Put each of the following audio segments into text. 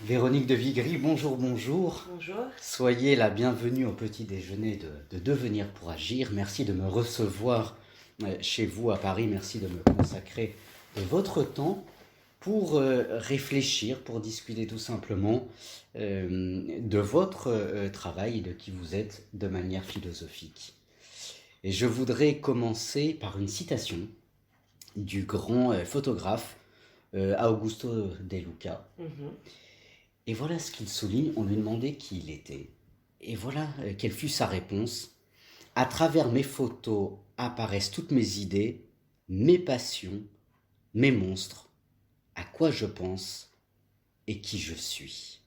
Véronique de Vigry, bonjour, bonjour. Bonjour. Soyez la bienvenue au petit déjeuner de Devenir pour Agir. Merci de me recevoir chez vous à Paris. Merci de me consacrer de votre temps pour réfléchir, pour discuter tout simplement de votre travail et de qui vous êtes de manière philosophique. Et je voudrais commencer par une citation du grand photographe Augusto De Luca. Mhm. Et voilà ce qu'il souligne, on lui demandait qui il était. Et voilà quelle fut sa réponse. À travers mes photos apparaissent toutes mes idées, mes passions, mes monstres, à quoi je pense et qui je suis.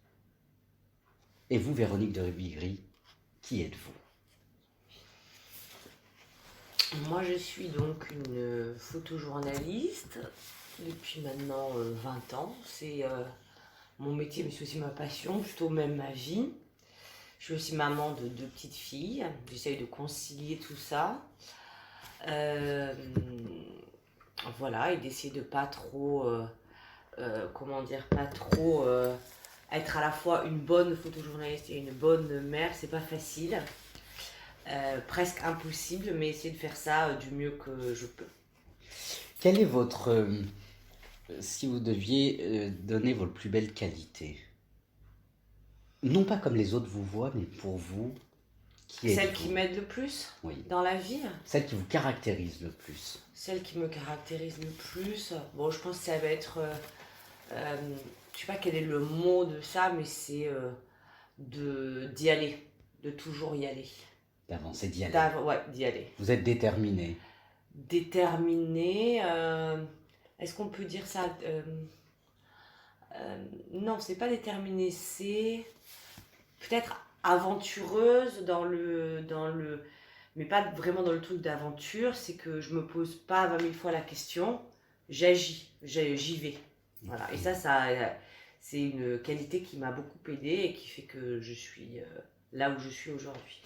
Et vous, Véronique de Rubigry, qui êtes-vous? Moi, je suis donc une photojournaliste depuis maintenant 20 ans. C'est mon métier, mais c'est aussi ma passion, plutôt même ma vie. Je suis aussi maman de deux petites filles. J'essaye de concilier tout ça. Euh, voilà, et d'essayer de pas trop, comment dire, pas trop être à la fois une bonne photojournaliste et une bonne mère. C'est pas facile. Presque impossible, mais essayer de faire ça du mieux que je peux. Quelle est votre... si vous deviez donner votre plus belle qualité, non pas comme les autres vous voient, mais pour vous, qui Celle qui êtes-vous? m'aide le plus Oui. dans la vie, Celle qui vous caractérise le plus. celle qui me caractérise le plus, bon, je pense que ça va être, euh, je sais pas quel est le mot de ça, mais c'est d'y aller, de toujours y aller. D'avancer, d'y aller. Ouais, d'y aller. Vous êtes déterminé. Déterminée, est-ce qu'on peut dire ça non, c'est pas déterminée, c'est peut-être aventureuse mais pas vraiment dans le truc d'aventure, c'est que je me pose pas 20 000 fois la question, j'agis, j'y vais. Voilà. Et ça, c'est une qualité qui m'a beaucoup aidée et qui fait que je suis là où je suis aujourd'hui.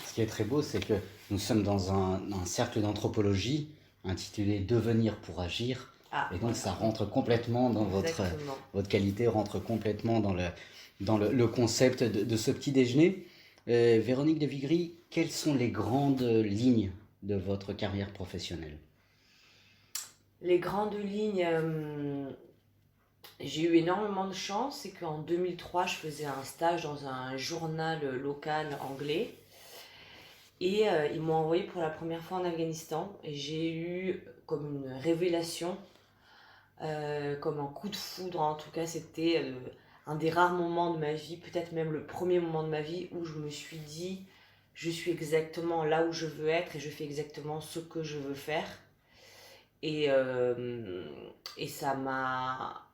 Ce qui est très beau, c'est que nous sommes dans un cercle d'anthropologie intitulé Devenir pour agir. Ah, Et donc voilà. ça rentre complètement dans Exactement. votre qualité, rentre complètement dans le concept de ce petit déjeuner. Véronique de Vigry, quelles sont les grandes lignes de votre carrière professionnelle? Les grandes lignes, j'ai eu énormément de chance, c'est qu'en 2003, je faisais un stage dans un journal local anglais. Et ils m'ont envoyé pour la première fois en Afghanistan. Et j'ai eu comme une révélation, comme un coup de foudre. En tout cas, c'était un des rares moments de ma vie, peut-être même le premier moment de ma vie, où je me suis dit, je suis exactement là où je veux être et je fais exactement ce que je veux faire. Et, euh, et ça m'a...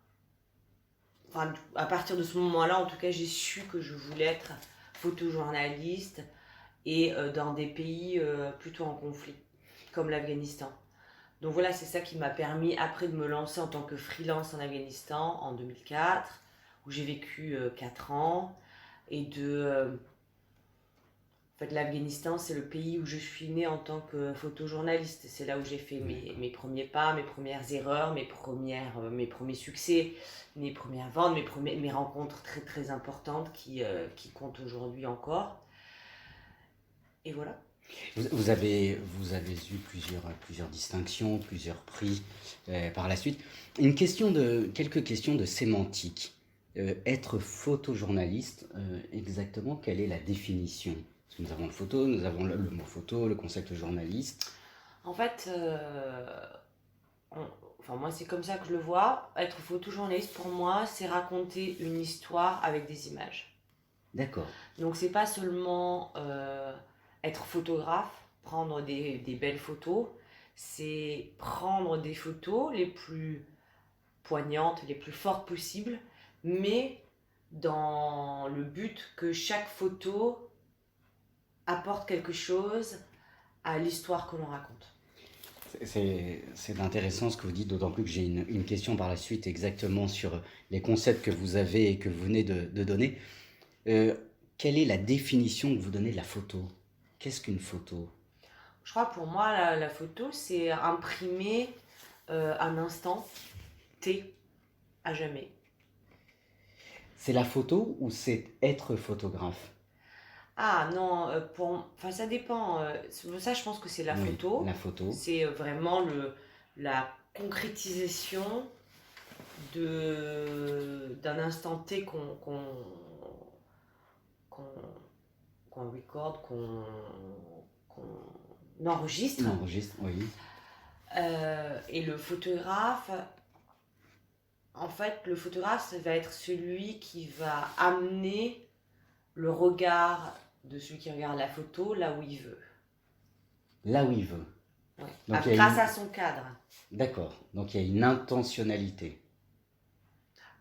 Enfin, à partir de ce moment-là, en tout cas, j'ai su que je voulais être photojournaliste et dans des pays plutôt en conflit, comme l'Afghanistan. Donc voilà, c'est ça qui m'a permis après de me lancer en tant que freelance en Afghanistan en 2004, où j'ai vécu 4 ans. Et en fait, l'Afghanistan, c'est le pays où je suis née en tant que photojournaliste. C'est là où j'ai fait mes premiers pas, mes premières erreurs, mes premiers succès, mes premières ventes, mes rencontres très très importantes qui comptent aujourd'hui encore. Et voilà. Vous avez eu plusieurs distinctions, plusieurs prix par la suite. Quelques questions de sémantique. Être photojournaliste, exactement, quelle est la définition? Parce que nous avons le photo, nous avons le mot photo, le concept journaliste. En fait, enfin moi c'est comme ça que je le vois. Être photojournaliste pour moi, c'est raconter une histoire avec des images. D'accord. Donc c'est pas seulement être photographe, prendre des belles photos, c'est prendre des photos les plus poignantes, les plus fortes possibles, mais dans le but que chaque photo apporte quelque chose à l'histoire que l'on raconte. C'est intéressant ce que vous dites, d'autant plus que j'ai une question par la suite exactement sur les concepts que vous avez et que vous venez de donner. Euh, Quelle est la définition que vous donnez de la photo? Qu'est-ce qu'une photo? Je crois pour moi, la photo, c'est imprimer un instant T à jamais. C'est la photo ou c'est être photographe? Ah non, enfin ça dépend. Ça, je pense que c'est la Oui, photo. la photo. C'est vraiment la concrétisation d'un instant T qu'on qu'on record, qu'on enregistre. On enregistre, oui. Et le photographe, en fait, le photographe, ça va être celui qui va amener le regard de celui qui regarde la photo là où il veut. Là où il veut. Ouais. Donc, il y a Grâce une... à son cadre. D'accord. Donc, il y a une intentionnalité.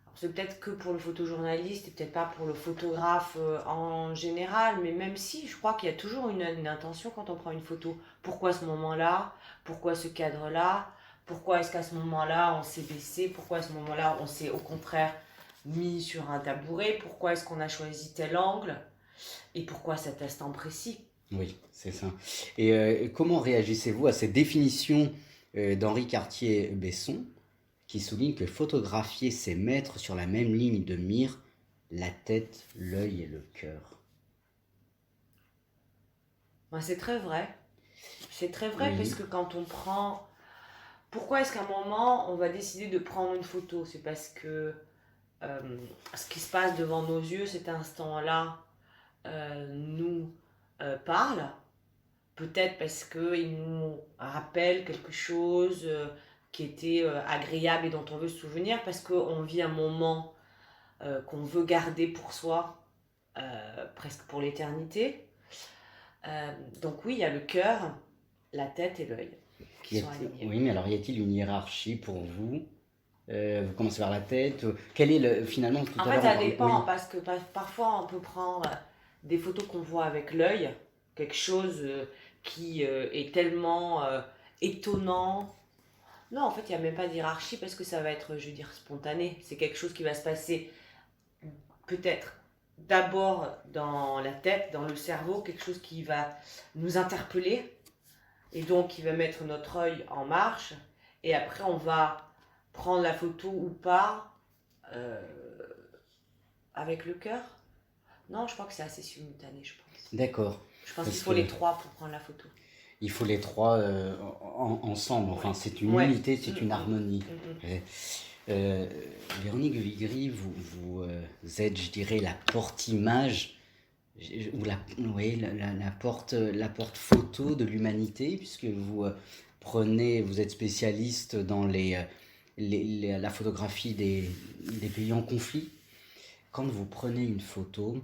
Alors, c'est peut-être que pour le photojournaliste et peut-être pas pour le photographe en général, mais même si, je crois qu'il y a toujours une intention quand on prend une photo. Pourquoi ce moment-là? Pourquoi ce cadre-là? Pourquoi est-ce qu'à ce moment-là on s'est baissé? Pourquoi à ce moment-là on s'est au contraire mis sur un tabouret? Pourquoi est-ce qu'on a choisi tel angle? Et pourquoi cet instant précis? Oui, c'est ça. Et comment réagissez-vous à ces définitions d'Henri Cartier-Bresson qui souligne que photographier, c'est mettre sur la même ligne de mire la tête, l'œil et le cœur? Ben, c'est très vrai. C'est très vrai parce Oui, que quand on prend... Pourquoi est-ce qu'à un moment on va décider de prendre une photo? C'est parce que ce qui se passe devant nos yeux, cet instant-là, nous parle. Peut-être parce qu'il nous rappelle quelque chose qui était agréable et dont on veut se souvenir, parce qu'on vit un moment qu'on veut garder pour soi, presque pour l'éternité. Donc oui, il y a le cœur, la tête et l'œil qui sont alignés. oui, mais alors y a-t-il une hiérarchie pour vous? Vous commencez par la tête. Quel est finalement tout En à fait, l'heure ça oui, dépend, parce que parfois on peut prendre des photos qu'on voit avec l'œil, quelque chose qui est tellement étonnant. Non, en fait, il n'y a même pas d'hierarchie parce que ça va être, je veux dire, spontané. C'est quelque chose qui va se passer peut-être d'abord dans la tête, dans le cerveau, quelque chose qui va nous interpeller et donc qui va mettre notre œil en marche. Et après, on va prendre la photo ou pas euh, avec le cœur. Non, je crois que c'est assez simultané, je pense. d'accord. Je pense qu'il Parce faut que les trois pour prendre la photo. il faut les trois ensemble. Enfin, Ouais. c'est une Ouais. unité, c'est une harmonie. Euh, Véronique Vigry, vous êtes, je dirais, la porte-image ou oui, la porte photo de l'humanité, puisque vous vous êtes spécialiste dans la photographie des pays en conflit. Quand vous prenez une photo,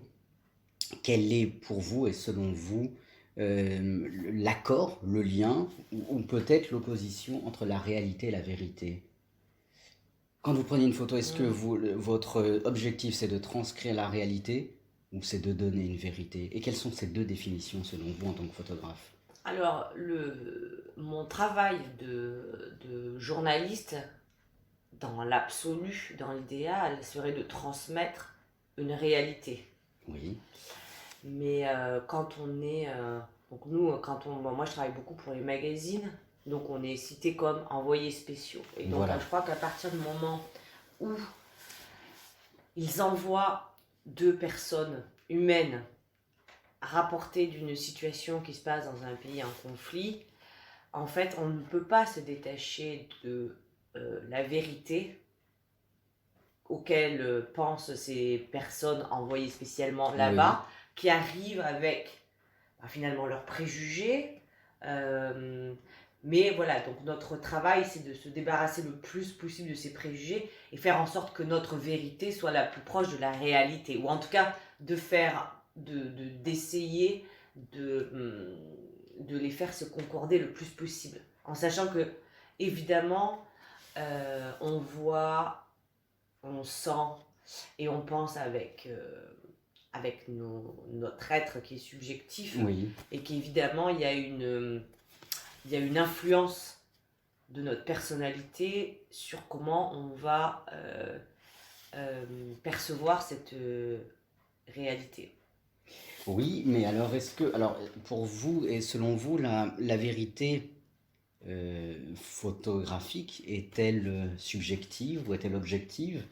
quel est pour vous et selon vous l'accord, le lien, ou peut-être l'opposition entre la réalité et la vérité? Quand vous prenez une photo, est-ce que votre objectif c'est de transcrire la réalité ou c'est de donner une vérité? Et quelles sont ces deux définitions selon vous en tant que photographe? Alors, mon travail de journaliste, dans l'absolu, dans l'idéal, serait de transmettre une réalité. Oui, Mais quand on est... donc nous, moi je travaille beaucoup pour les magazines, donc on est cité comme envoyés spéciaux. Et donc voilà. je crois qu'à partir du moment où ils envoient deux personnes humaines rapporter d'une situation qui se passe dans un pays en conflit, en fait, on ne peut pas se détacher de la vérité auquel pensent ces personnes envoyées spécialement là-bas, qui arrivent avec finalement leurs préjugés. Mais voilà, donc notre travail, c'est de se débarrasser le plus possible de ces préjugés et faire en sorte que notre vérité soit la plus proche de la réalité, ou en tout cas d'essayer de les faire se concorder le plus possible, en sachant que évidemment on voit, on sent et on pense avec notre être qui est subjectif, Oui. et qu'évidemment il y a une influence de notre personnalité sur comment on va percevoir cette réalité. Oui, mais alors alors pour vous et selon vous, la vérité photographique est-elle subjective ou est-elle objective?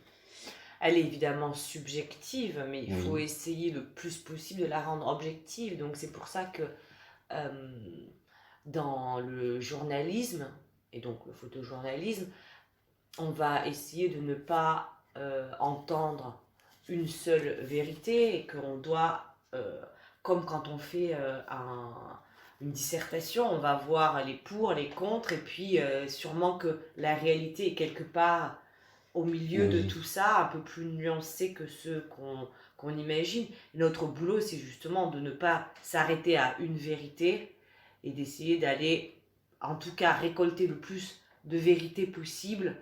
Elle est évidemment subjective, mais il faut Oui, essayer le plus possible de la rendre objective. Donc c'est pour ça que euh, dans le journalisme, et donc le photojournalisme, on va essayer de ne pas entendre une seule vérité et qu'on doit, comme quand on fait une dissertation, on va voir les pour, les contre, et puis sûrement que la réalité est quelque part au milieu de oui, tout ça, un peu plus nuancé que ce qu'on imagine. Notre boulot, c'est justement de ne pas s'arrêter à une vérité et d'essayer d'aller, en tout cas, récolter le plus de vérité possible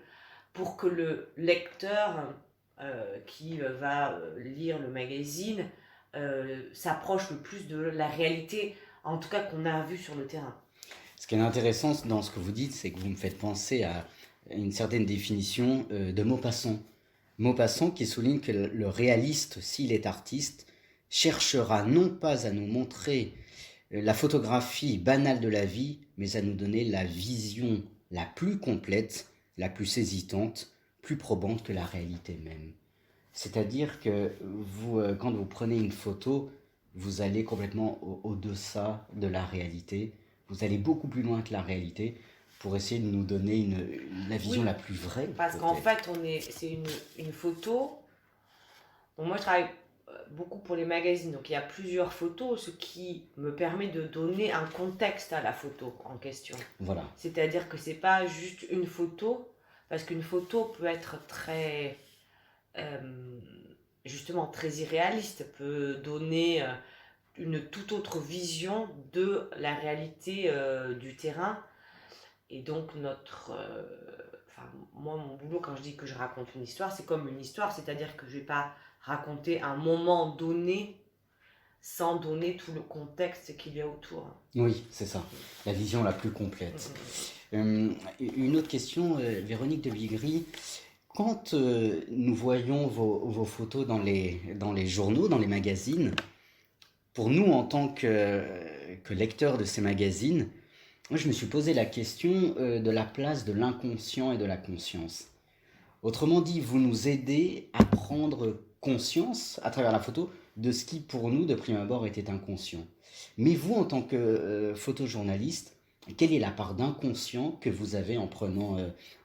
pour que le lecteur qui va lire le magazine s'approche le plus de la réalité, en tout cas qu'on a vue sur le terrain. ce qui est intéressant dans ce que vous dites, c'est que vous me faites penser à une certaine définition de Maupassant. Maupassant qui souligne que le réaliste, s'il est artiste, cherchera non pas à nous montrer la photographie banale de la vie, mais à nous donner la vision la plus complète, la plus saisissante, plus probante que la réalité même. C'est-à-dire que vous, quand vous prenez une photo, vous allez complètement au-delà de la réalité. Vous allez beaucoup plus loin que la réalité pour essayer de nous donner la vision Oui, la plus vraie, parce qu'en peut-être. fait, c'est une photo. Donc moi, je travaille beaucoup pour les magazines, donc il y a plusieurs photos, ce qui me permet de donner un contexte à la photo en question. Voilà. C'est-à-dire que c'est pas juste une photo, parce qu'une photo peut être très, euh, justement, très irréaliste, peut donner une toute autre vision de la réalité du terrain. Et donc enfin, moi, mon boulot, quand je dis que je raconte une histoire, c'est comme une histoire, c'est-à-dire que je vais pas raconter un moment donné sans donner tout le contexte qu'il y a autour. Oui, c'est ça. La vision la plus complète. Une autre question, Véronique de Bigry. Quand nous voyons vos photos dans les journaux, dans les magazines, pour nous, en tant que lecteurs de ces magazines, moi, je me suis posé la question de la place de l'inconscient et de la conscience. Autrement dit, vous nous aidez à prendre conscience, à travers la photo, de ce qui, pour nous, de prime abord, était inconscient. Mais vous, en tant que photojournaliste, quelle est la part d'inconscient que vous avez en prenant,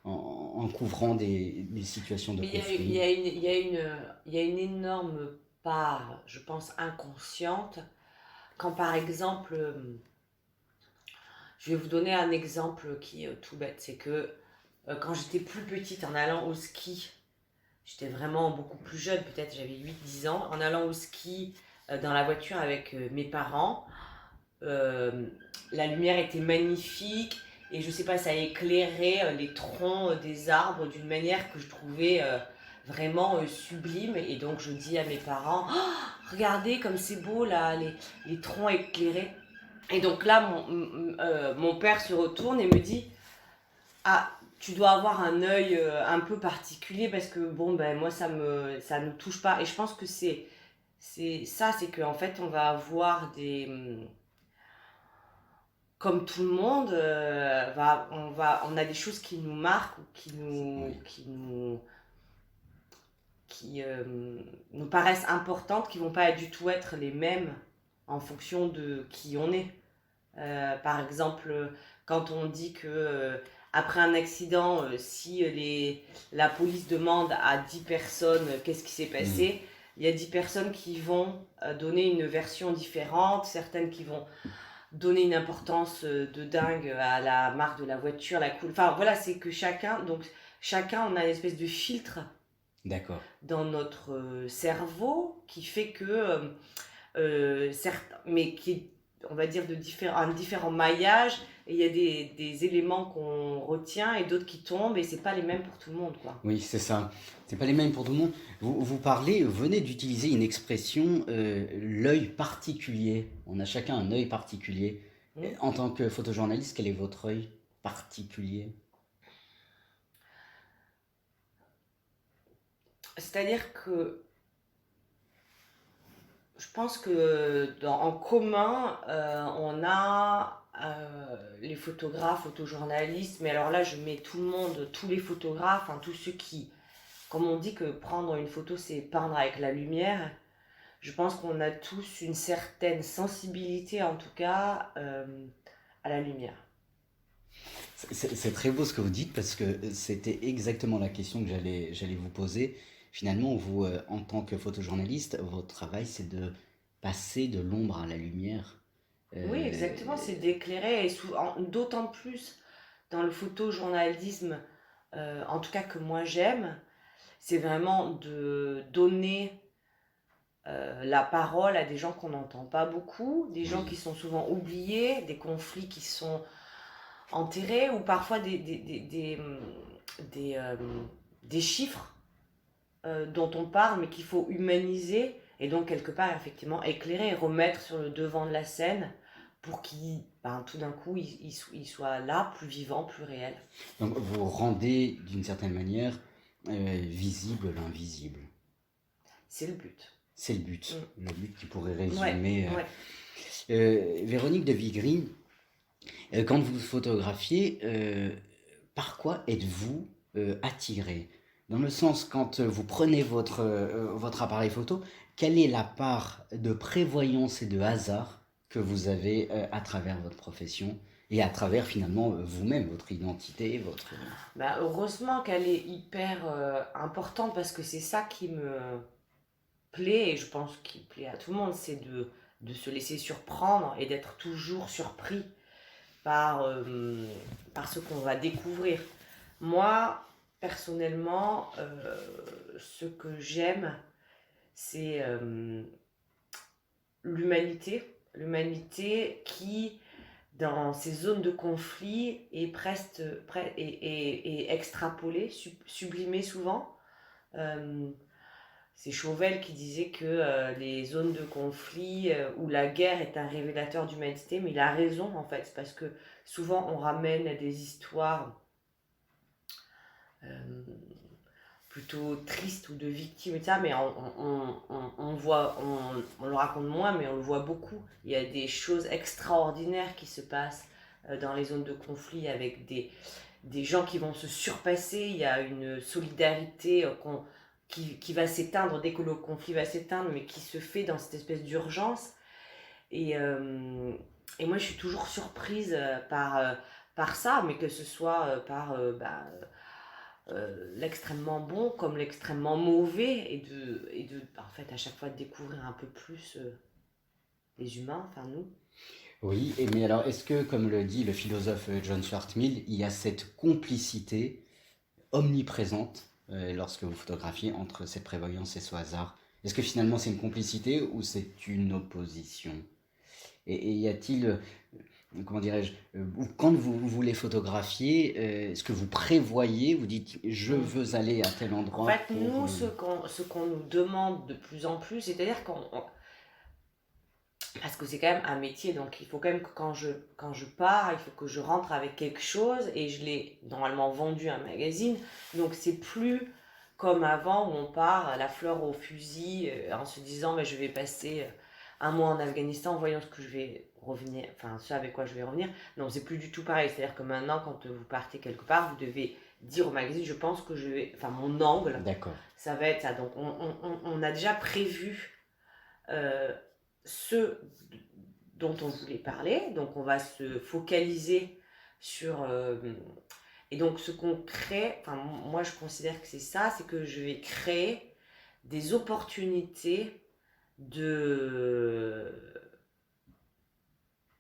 en couvrant des situations de Mais conflit? il y a une énorme part, je pense, inconsciente. Quand par exemple, je vais vous donner un exemple qui est tout bête, c'est que quand j'étais plus petite en allant au ski, j'étais vraiment beaucoup plus jeune, peut-être j'avais 8 10 ans, en allant au ski dans la voiture avec mes parents, euh, la lumière était magnifique et je sais pas, ça éclairait les troncs des arbres d'une manière que je trouvais vraiment sublime. Et donc je dis à mes parents, oh, regardez comme c'est beau là, les troncs éclairés. Et donc là, mon père se retourne et me dit, ah, tu dois avoir un œil un peu particulier parce que bon, ben moi ça ne touche pas. Et je pense que c'est ça, c'est qu'en fait on va avoir comme tout le monde, on a des choses qui nous marquent ou Oui, qui nous paraissent importantes, qui vont pas du tout être les mêmes en fonction de qui on est. Par exemple, quand on dit que après un accident, si la police demande à 10 personnes qu'est-ce qui s'est mm, passé, il y a 10 personnes qui vont donner une version différente, certaines qui vont donner une importance de dingue à la marque de la voiture, la couleur. Enfin voilà, c'est que chacun, on a une espèce de filtre d'accord. dans notre cerveau qui fait que mais qui est, on va dire, un différent maillage. Et il y a des éléments qu'on retient et d'autres qui tombent et c'est pas les mêmes pour tout le monde, quoi. Oui, c'est ça. C'est pas les mêmes pour tout le monde. Vous parlez, vous venez d'utiliser une expression, l'œil particulier. On a chacun un œil particulier. Hmm. En tant que photojournaliste, quel est votre œil particulier? C'est-à-dire que je pense que en commun, on a les photographes, photojournalistes, mais alors là, je mets tout le monde, tous les photographes, hein, tous ceux qui comme on dit que prendre une photo, c'est peindre avec la lumière, je pense qu'on a tous une certaine sensibilité, en tout cas, à la lumière. C'est très beau ce que vous dites parce que c'était exactement la question que j'allais vous poser. Finalement, vous, en tant que photojournaliste, votre travail, c'est de passer de l'ombre à la lumière. Oui, Euh, exactement, c'est d'éclairer, et d'autant plus dans le photojournalisme, en tout cas que moi j'aime, c'est vraiment de donner la parole à des gens qu'on n'entend pas beaucoup, des gens qui oui, sont souvent oubliés, des conflits qui sont enterrés, ou parfois des, euh, des chiffres dont on parle mais qu'il faut humaniser, et donc quelque part effectivement éclairer et remettre sur le devant de la scène pour qu'il, ben, tout d'un coup, il soit là, plus vivant, plus réel. donc vous rendez d'une certaine manière visible l'invisible. C'est le but. C'est Mm. le but qui pourrait Ouais, résumer. ouais. Véronique de Vigry, quand vous photographiez, par quoi êtes-vous attiré? Dans le sens, quand vous prenez votre appareil photo, quelle est la part de prévoyance et de hasard que vous avez à travers votre profession et à travers finalement vous-même, votre identité, votre... Ben, heureusement qu'elle est hyper importante, parce que c'est ça qui me plaît, et je pense qu'il plaît à tout le monde, c'est de se laisser surprendre et d'être toujours surpris par, par ce qu'on va découvrir. Moi, personnellement, ce que j'aime, c'est l'humanité. L'humanité qui, dans ces zones de conflit, est presque et extrapolée, sublimée souvent. Euh, c'est Chauvel qui disait que les zones de conflit où la guerre est un révélateur d'humanité, mais il a raison en fait, parce que souvent on ramène des histoires euh, plutôt tristes ou de victimes et ça, mais on le raconte moins, mais on le voit beaucoup. Il y a des choses extraordinaires qui se passent dans les zones de conflit, avec des gens qui vont se surpasser. Il y a une solidarité qui va s'éteindre dès que le conflit va s'éteindre, mais qui se fait dans cette espèce d'urgence. Et, euh, et moi, je suis toujours surprise par ça, mais que ce soit par l'extrêmement bon comme l'extrêmement mauvais, et de en fait, à chaque fois, de découvrir un peu plus les humains, enfin nous. Oui, mais alors est-ce que, comme le dit le philosophe John Stuart Mill, il y a cette complicité omniprésente lorsque vous photographiez entre cette prévoyance et ce hasard? Est-ce que finalement c'est une complicité ou c'est une opposition? Et y a-t-il, comment dirais-je, quand vous voulez photographier, est-ce que vous prévoyez, vous dites je Mm. veux aller à tel En endroit fait, pour... nous, ce qu'on nous demande de plus en plus, c'est-à-dire parce que c'est quand même un métier, donc il faut quand même que quand je pars, il faut que je rentre avec quelque chose, et je l'ai normalement vendu à un magazine. Donc c'est plus comme avant où on part la fleur au fusil en se disant mais je vais passer un mois en Afghanistan, voyons ce que je vais revenir, enfin ce avec quoi je vais revenir. Non, c'est plus du tout pareil. C'est-à-dire que maintenant, quand vous partez quelque part, vous devez dire au magazine, je pense que je vais, enfin mon angle, D'accord. ça va être ça. Donc on a déjà prévu euh, ce dont on voulait parler, donc on va se focaliser sur... et donc ce qu'on crée, enfin moi je considère que c'est ça, c'est que je vais créer des opportunités de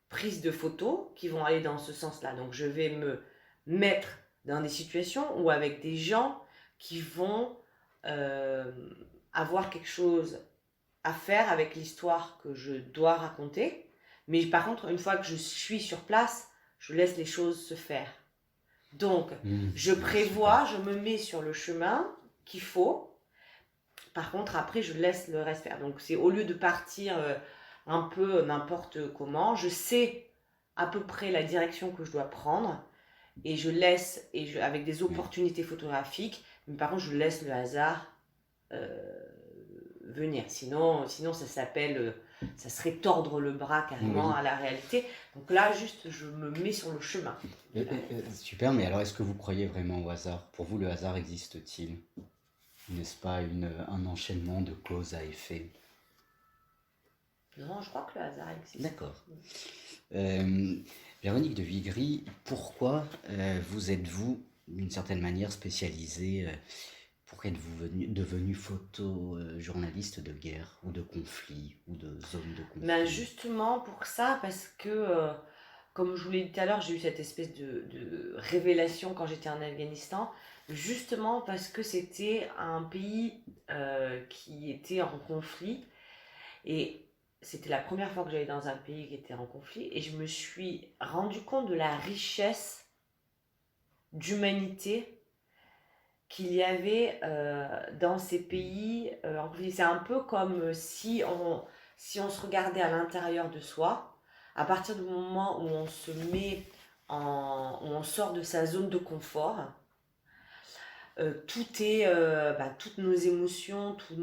prise de photos qui vont aller dans ce sens-là. Donc je vais me mettre dans des situations où, avec des gens qui vont euh, avoir quelque chose à faire avec l'histoire que je dois raconter. Mais par contre, une fois que je suis sur place, je laisse les choses se faire. Donc, je prévois, Super. je me mets sur le chemin qu'il faut. Par contre, après, je laisse le reste faire. Donc, c'est au lieu de partir un peu n'importe comment, je sais à peu près la direction que je dois prendre, et je laisse, avec des Oui. opportunités photographiques, mais par contre, je laisse le hasard euh, venir. Sinon ça serait tordre le bras carrément Oui. à la réalité. Donc là, juste, je me mets sur le chemin de la réalité. Super, mais alors est-ce que vous croyez vraiment au hasard? Pour vous, le hasard existe-t-il? N'est-ce pas un enchaînement de cause à effet? Non, je crois que le hasard existe. D'accord. Véronique de Vigry, pourquoi vous êtes-vous, d'une certaine manière, spécialisée, pourquoi êtes-vous devenue photojournaliste de guerre ou de conflit ou de zone de Ben conflit? justement pour ça, parce que, comme je vous l'ai dit tout à l'heure, j'ai eu cette espèce de révélation quand j'étais en Afghanistan, justement parce que c'était un pays qui était en conflit, et c'était la première fois que j'allais dans un pays qui était en conflit, et je me suis rendu compte de la richesse d'humanité qu'il y avait dans ces pays en conflit. C'est un peu comme si on se regardait à l'intérieur de soi, à partir du moment où on se met où on sort de sa zone de confort, toutes nos émotions, tous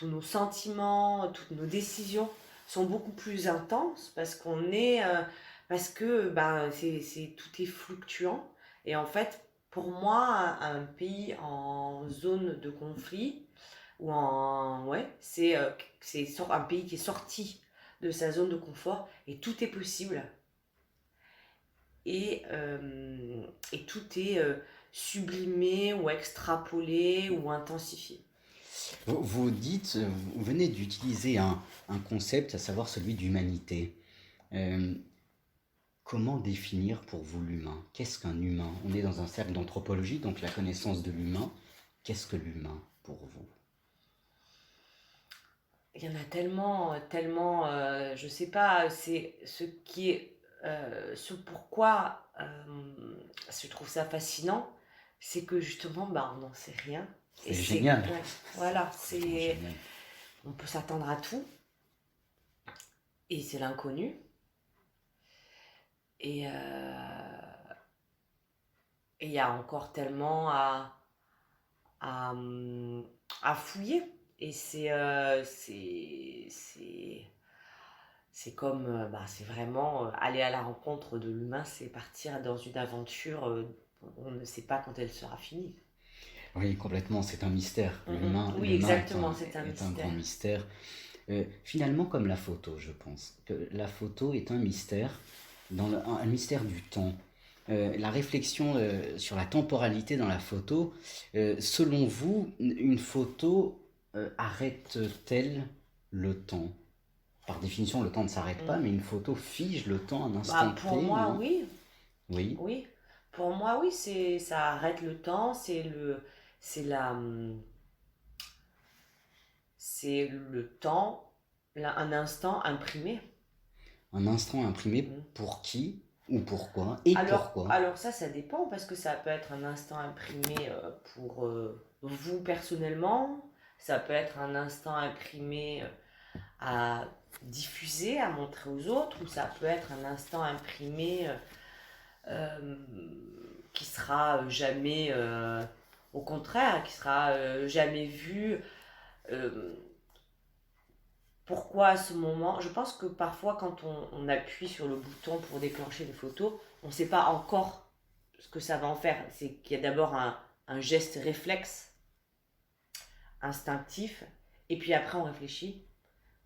nos sentiments, toutes nos décisions sont beaucoup plus intenses parce que tout est fluctuant. Et en fait, pour moi, un pays en zone de conflit c'est un pays qui est sorti de sa zone de confort, et tout est possible, et tout est sublimé ou extrapolé ou intensifié. Vous venez d'utiliser un concept, à savoir celui d'humanité. Euh, Comment définir pour vous l'humain? Qu'est-ce qu'un humain? On est dans un cercle d'anthropologie, donc la connaissance de l'humain. Qu'est-ce que l'humain pour vous? Il y en a tellement, tellement, je sais pas, c'est ce qui est, ce pourquoi je trouve ça fascinant, c'est que justement, bah, on n'en sait rien. C'est génial. Ouais, voilà, C'est vraiment génial. on peut s'attendre à tout, et c'est l'inconnu. Et il y a encore tellement à, à fouiller. Et c'est comme, c'est vraiment aller à la rencontre de l'humain, c'est partir dans une aventure, on ne sait pas quand elle sera finie. Oui, complètement, c'est un mystère. Oui, L'humain exactement, c'est un est un mystère. grand mystère. Finalement, comme la photo, je pense que la photo est un mystère, un mystère du temps. La réflexion sur la temporalité dans la photo, selon vous, une photo arrête-t-elle le temps? Par définition, le temps ne s'arrête pas, mais une photo fige le temps un instant T, Pour moi, non? oui. Oui. Oui. Pour moi, oui, ça arrête le temps, c'est la, c'est le temps, un instant imprimé. Un instant imprimé Mm. pour qui ou pourquoi et pourquoi? Alors ça dépend, parce que ça peut être un instant imprimé pour vous personnellement, ça peut être un instant imprimé à diffuser, à montrer aux autres, ou ça peut être un instant imprimé euh, qui sera jamais, au contraire, qui sera jamais vu. Euh, Pourquoi à ce moment? Je pense que parfois, quand on appuie sur le bouton pour déclencher une photo, on ne sait pas encore ce que ça va en faire. C'est qu'il y a d'abord un geste réflexe, instinctif, et puis après on réfléchit.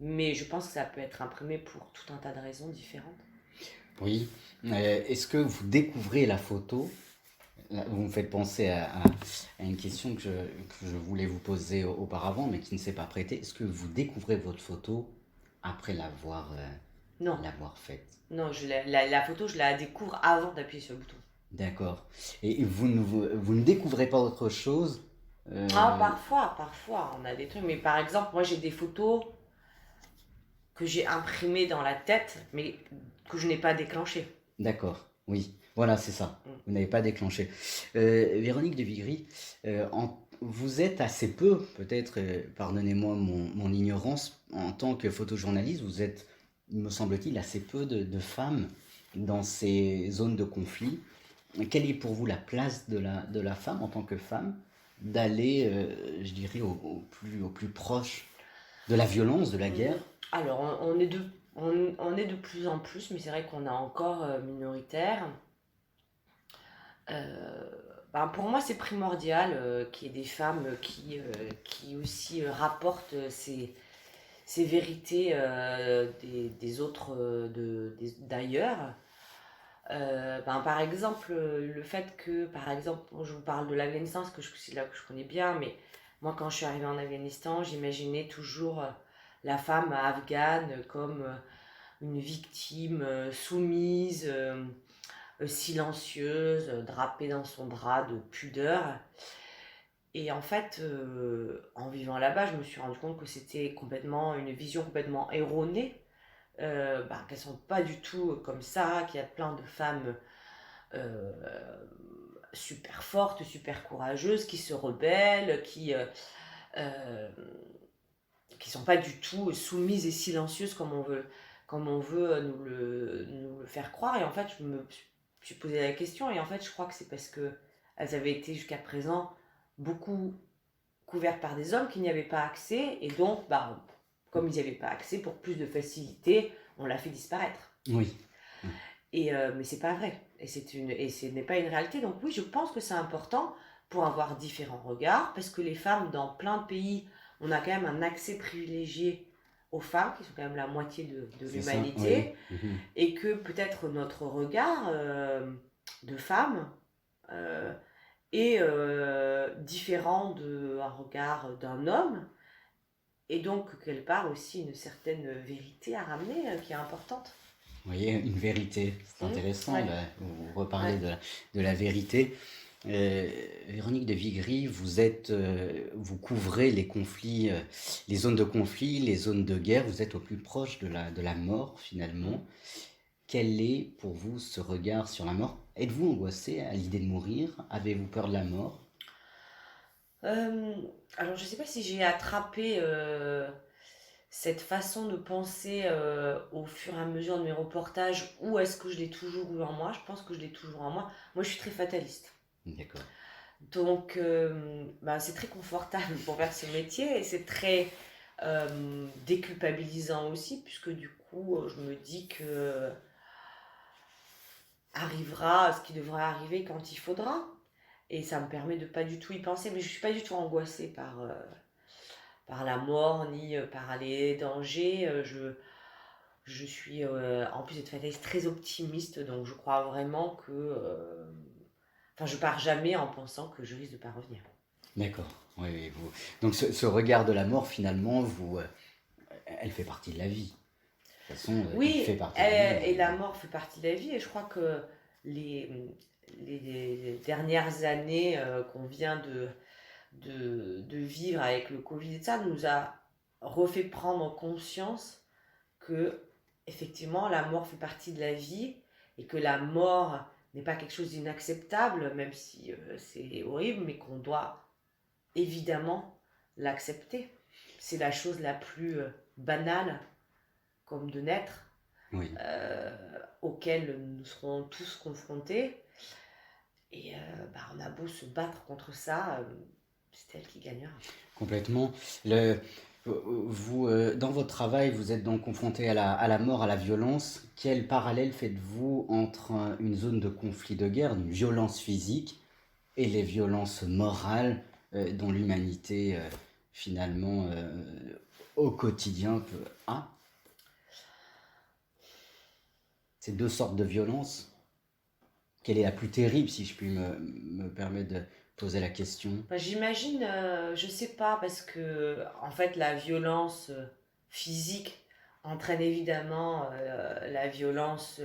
Mais je pense que ça peut être imprimé pour tout un tas de raisons différentes. Oui. Est-ce que vous découvrez la photo? Là, vous me faites penser à une question que je voulais vous poser auparavant, mais qui ne s'est pas prêtée. Est-ce que vous découvrez votre photo après Non, l'avoir faite? non, la photo, je la découvre avant d'appuyer sur le bouton. D'accord. Et vous ne découvrez pas autre chose? Parfois, on a des trucs. Mais par exemple, moi j'ai des photos que j'ai imprimées dans la tête, mais que je n'ai pas déclenchées. D'accord, oui. Voilà, c'est ça. Vous n'avez pas déclenché. Véronique de Vigry, vous êtes assez peu, peut-être, pardonnez-moi mon ignorance, en tant que photojournaliste, vous êtes, il me semble-t-il, assez peu de femmes dans ces zones de conflit. Quelle est pour vous la place de la femme en tant que femme d'aller, je dirais, au plus proche de la violence, de la guerre? Alors, on est de plus en plus, mais c'est vrai qu'on est encore minoritaire. Euh, Pour moi, c'est primordial qu'il y ait des femmes qui aussi rapportent ces vérités des autres d'ailleurs. Par exemple, le fait que, par exemple, bon, je vous parle de l'Afghanistan, parce que c'est là que je connais bien, mais moi, quand je suis arrivée en Afghanistan, j'imaginais toujours la femme afghane comme une victime soumise, silencieuse, drapée dans son drap de pudeur. Et en fait, en vivant là-bas, je me suis rendu compte que c'était complètement une vision complètement erronée, qu'elles sont pas du tout comme ça, qu'il y a plein de femmes euh, super fortes, super courageuses, qui se rebellent, euh, qui sont pas du tout soumises et silencieuses comme on veut nous le faire croire. Et en fait, je me suis posé la question, et en fait, je crois que c'est parce que elles avaient été jusqu'à présent beaucoup couvertes par des hommes qui n'y avaient pas accès, et donc, comme ils n'y avaient pas accès, pour plus de facilité, on l'a fait disparaître. Oui. Mais c'est pas vrai. Et ce n'est pas une réalité. Donc oui, je pense que c'est important pour avoir différents regards, parce que les femmes, dans plein de pays, on a quand même un accès privilégié aux femmes, qui sont quand même la moitié de C'est ça, l'humanité, oui. Mhm. et que peut-être notre regard de femme euh, est différent d'un regard d'un homme, et donc quelque part aussi une certaine vérité à ramener qui est importante. Vous voyez, une vérité, c'est intéressant, Ouais. là, vous reparlez Ouais. de la vérité. Véronique de Vigry, vous couvrez les conflits, les zones de conflit, les zones de guerre, vous êtes au plus proche de la mort finalement. Quel est pour vous ce regard sur la mort? Êtes-vous angoissé à l'idée de mourir? Avez-vous peur de la mort? Euh, alors, je sais pas si j'ai attrapé cette façon de penser au fur et à mesure de mes reportages, ou est-ce que je l'ai toujours eu en moi. Je pense que je l'ai toujours en moi. Moi, je suis très fataliste. D'accord. Donc, c'est très confortable pour faire ce métier, et c'est très déculpabilisant aussi, puisque du coup, je me dis que arrivera ce qui devrait arriver quand il faudra. Et ça me permet de pas du tout y penser, mais je suis pas du tout angoissée par la mort ni par les dangers. Je suis, en plus d'être fataliste, très optimiste, donc je crois vraiment que. Enfin, je pars jamais en pensant que je risque de pas revenir. D'accord. Oui, oui, donc ce regard de la mort finalement, elle fait partie de la vie. De toute façon, il Oui, fait partie de la vie. et la mort fait partie de la vie, et je crois que les, les dernières années qu'on vient de vivre avec le Covid et ça nous a refait prendre conscience que effectivement la mort fait partie de la vie, et que la mort n'est pas quelque chose d'inacceptable, même si c'est horrible, mais qu'on doit évidemment l'accepter. C'est la chose la plus banale, comme de naître, Oui. auquel nous serons tous confrontés. Et on a beau se battre contre ça, c'est elle qui gagnera. Complètement. Dans votre travail, vous êtes donc confronté à la mort, à la violence. Quel parallèle faites-vous entre une zone de conflit de guerre, une violence physique, et les violences morales dont l'humanité, finalement, au quotidien peut... Ah, ces deux sortes de violences. Quelle est la plus terrible, si je puis me permettre de poser la question? J'imagine, je sais pas, parce que en fait la violence physique entraîne évidemment la violence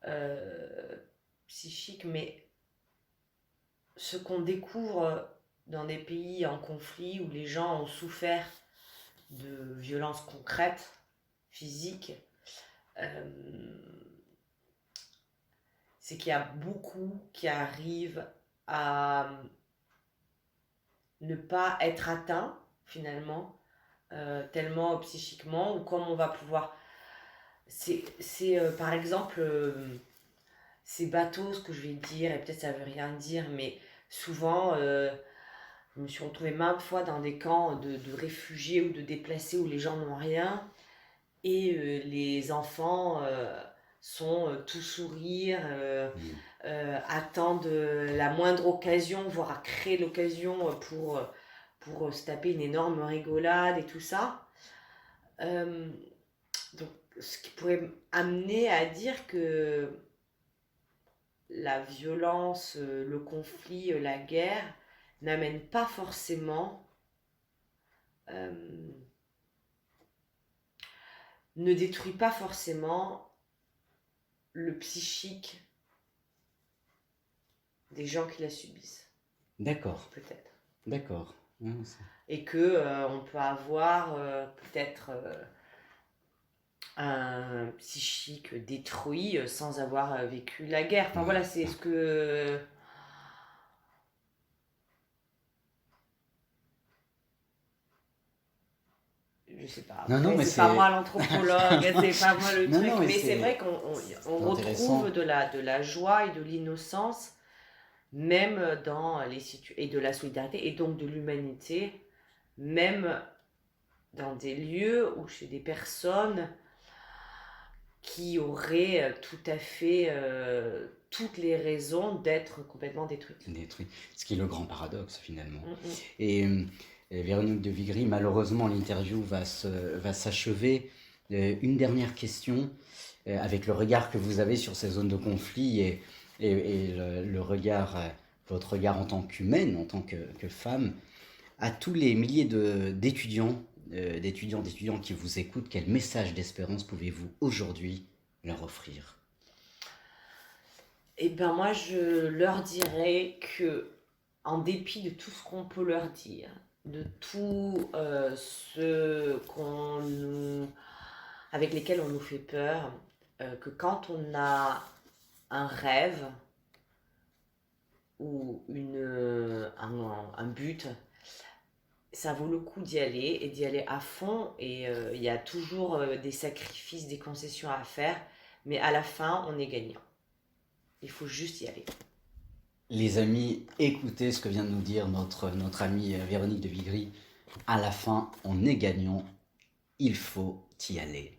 euh, psychique, mais ce qu'on découvre dans des pays en conflit où les gens ont souffert de violences concrètes, physiques, euh, c'est qu'il y a beaucoup qui arrivent à ne pas être atteints finalement, tellement psychiquement, ou comme on va pouvoir... Par exemple, ces bateaux, ce que je vais dire, et peut-être ça veut rien dire, mais souvent, je me suis retrouvée maintes fois dans des camps de réfugiés ou de déplacés où les gens n'ont rien, et les enfants sont tout sourire, Mm. attendent la moindre occasion, voire créer l'occasion pour se taper une énorme rigolade et tout ça. Euh, donc, ce qui pourrait amener à dire que la violence, le conflit, la guerre n'amène pas forcément, euh, ne détruit pas forcément le psychique des gens qui la subissent, D'accord, peut-être. d'accord. Et que on peut avoir peut-être un psychique détruit sans avoir vécu la guerre. Enfin voilà, c'est ce que... Je sais pas. Non, non, Après, mais c'est pas c'est... moi l'anthropologue, c'est pas moi le Non, truc. non, Mais c'est vrai qu'on intéressant. retrouve de la joie et de l'innocence, même dans les situations, et de la solidarité, et donc de l'humanité, même dans des lieux ou chez des personnes qui auraient tout à fait toutes les raisons d'être complètement détruites. Détruit. Ce qui est le grand paradoxe, finalement. Mm, mm. Et Véronique de Vigry, malheureusement, l'interview va s'achever. Une dernière question, avec le regard que vous avez sur ces zones de conflit et le regard, votre regard en tant qu'humaine, en tant que femme, à tous les milliers d'étudiants qui vous écoutent, quel message d'espérance pouvez-vous aujourd'hui leur offrir? Eh ben moi, je leur dirais que, en dépit de tout ce qu'on peut leur dire, de tout ce avec lesquels on nous fait peur, que quand on a un rêve ou un but, ça vaut le coup d'y aller et d'y aller à fond. Et il y a toujours des sacrifices, des concessions à faire, mais à la fin, on est gagnant. Il faut juste y aller. Les amis, écoutez ce que vient de nous dire notre amie Véronique de Vigry. À la fin, on est gagnant. Il faut y aller.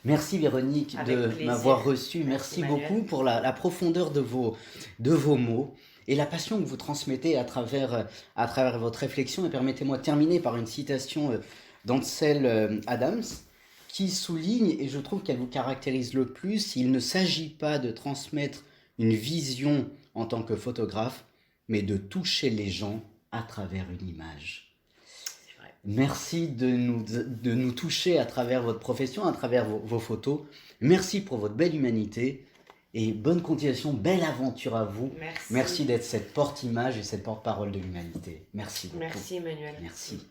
Merci Véronique Avec de plaisir. m'avoir reçu. Merci, Merci Manuel. beaucoup pour la profondeur de vos mots et la passion que vous transmettez à travers votre réflexion. Et permettez-moi de terminer par une citation d'Ansel Adams qui souligne, et je trouve qu'elle vous caractérise le plus, il ne s'agit pas de transmettre une vision en tant que photographe, mais de toucher les gens à travers une image. C'est vrai. Merci de nous toucher à travers votre profession, à travers vos photos. Merci pour votre belle humanité et bonne continuation, belle aventure à vous. Merci. Merci d'être cette porte-image et cette porte-parole de l'humanité. Merci beaucoup. Merci, Emmanuel. Merci.